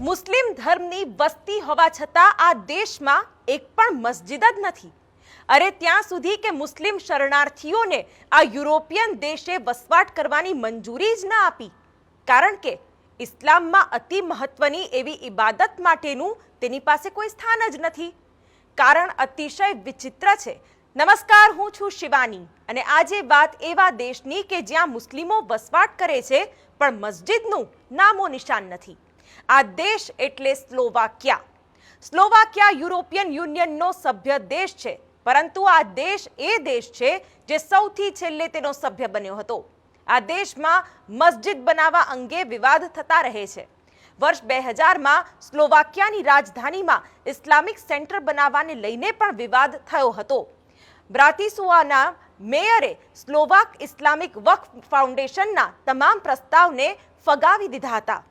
મુસ્લિમ ધર્મની વસ્તી હોવા છતાં આ દેશમાં એક પણ મસ્જિદ જ નથી। અરે ત્યાં સુધી કે મુસ્લિમ શરણાર્થીઓને આ યુરોપિયન દેશે વસવાટ કરવાની મંજૂરી જ ન આપી, કારણ કે ઇસ્લામમાં અતિ મહત્વની એવી ઇબાદત માટેનું તેની પાસે કોઈ સ્થાન જ નથી। કારણ અતિશય વિચિત્ર છે। નમસ્કાર, હું છું શિવાની અને આજે વાત એવા દેશની કે જ્યાં મુસ્લિમો વસવાટ કરે છે પણ મસ્જિદનું નામો નિશાન નથી। આ દેશ એટલે સ્લોવાકિયા। સ્લોવાકિયા યુરોપિયન યુનિયનનો સભ્ય દેશ છે, પરંતુ આ દેશ એ દેશ છે જે સૌથી છેલ્લે તેનો સભ્ય બન્યો હતો। આ દેશમાં મસ્જિદ બનાવવા અંગે વિવાદ થતા રહે છે। વર્ષ 2000માં સ્લોવાકિયાની રાજધાનીમાં ઇસ્લામિક સેન્ટર બનાવવાને લઈને પણ વિવાદ થયો હતો। બ્રાતિસ્લાવાના મેયરે સ્લોવાક ઇસ્લામિક વક્ફ ફાઉન્ડેશનના તમામ પ્રસ્તાવને ફગાવી દીધા હતા।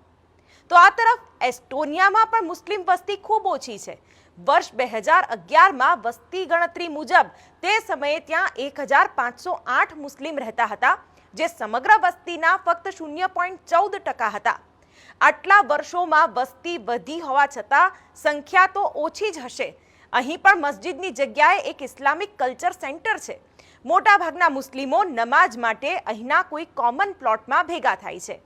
તો આ તરફ એસ્ટોનિયામાં પણ મુસ્લિમ વસ્તી ખૂબ ઓછી છે। વર્ષ 2011માં વસ્તી ગણતરી મુજબ તે સમયે ત્યાં 1508 મુસ્લિમ રહેતા હતા, જે સમગ્ર વસ્તીના ફક્ત 0.14% હતા। આટલા વર્ષોમાં વસ્તી વધી હોવા છતાં સંખ્યા તો ઓછી જ હશે। અહીં પણ મસ્જિદની જગ્યાએ એક ઇસ્લામિક કલ્ચર સેન્ટર છે। મોટાભાગના મુસ્લિમો નમાઝ માટે અહીંના કોઈ કોમન પ્લોટમાં ભેગા થાય છે।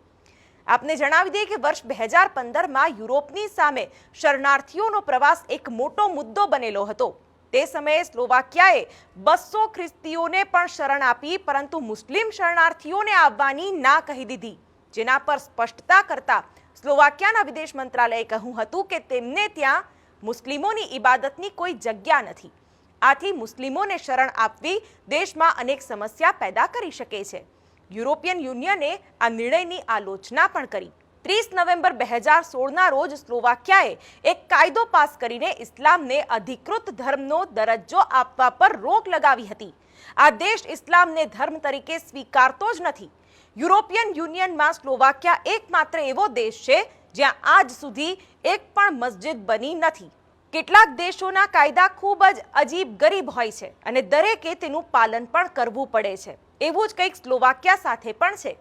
આપને જણાવી દઈએ કે વર્ષ 2015માં યુરોપની સામે શરણાર્થીઓનો પ્રવાસ એક મોટો મુદ્દો બનેલો હતો। તે સમયે સ્લોવાકિયાએ 200 ખ્રિસ્તીઓને પણ શરણ આપી, પરંતુ મુસ્લિમ શરણાર્થીઓને આવવાની ના કહી દીધી, જેના પર સ્પષ્ટતા કરતા સ્લોવાકિયાના વિદેશ મંત્રાલયે કહ્યું હતું કે તેમને ત્યાં મુસ્લિમોની ઇબાદતની કોઈ જગ્યા નથી। આથી મુસ્લિમોને શરણ આપવી દેશમાં અનેક સમસ્યા પેદા કરી શકે છે। યુરોપિયન યુનિયને આ નિર્ણયની આલોચના પણ કરી। 30 નવેમ્બર 2016ના રોજ સ્લોવાકિયાએ એક કાયદો પાસ કરીને ઇસ્લામને અધિકૃત ધર્મનો દરજ્જો આપવા પર રોક લગાવી હતી। આ દેશ ઇસ્લામને ધર્મ તરીકે સ્વીકારતો જ નથી। યુરોપિયન યુનિયનમાં સ્લોવાકિયા એકમાત્ર એવો દેશ છે જ્યાં આજ સુધી એક પણ મસ્જિદ બની નથી। કેટલાક દેશોના કાયદા ખૂબ જ અજીબ ગરીબ હોય છે અને દરેકે તેનું પાલન પણ કરવું પડે છે। એવું જ કંઈક સ્લોવાકિયા સાથે પણ છે।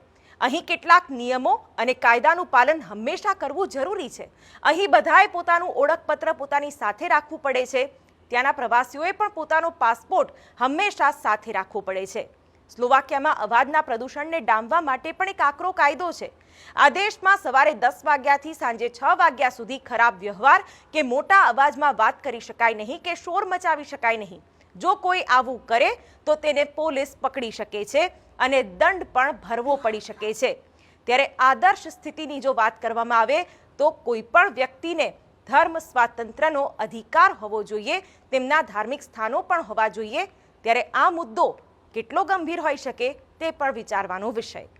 અહીં કેટલાક નિયમો અને કાયદાનું પાલન હંમેશા કરવું જરૂરી છે। અહીં બધાએ પોતાનું ઓળખપત્ર પોતાની સાથે રાખવું પડે છે। ત્યાંના પ્રવાસીઓએ પણ પોતાનો પાસપોર્ટ હંમેશા સાથે રાખવો પડે છે। સ્લોવાકિયામાં અવાજના પ્રદૂષણને ડામવા માટે પણ એક આકરો કાયદો છે। આ દેશમાં સવારે 10 વાગ્યાથી સાંજે 6 વાગ્યા સુધી ખરાબ વ્યવહાર કે મોટા અવાજમાં વાત કરી શકાય નહીં કે શોર મચાવી શકાય નહીં। જો કોઈ આવું કરે તો તેને પોલીસ પકડી શકે છે અને દંડ પણ ભરવો પડી શકે છે। ત્યારે આદર્શ સ્થિતિની જો વાત કરવામાં આવે તો કોઈ પણ વ્યક્તિને ધર્મ સ્વાતંત્ર્યનો અધિકાર હોવો જોઈએ, તેમના ધાર્મિક સ્થાનો પણ હોવા જોઈએ। ત્યારે આ મુદ્દો કેટલો ગંભીર હોઈ શકે તે પણ વિચારવાનો વિષય।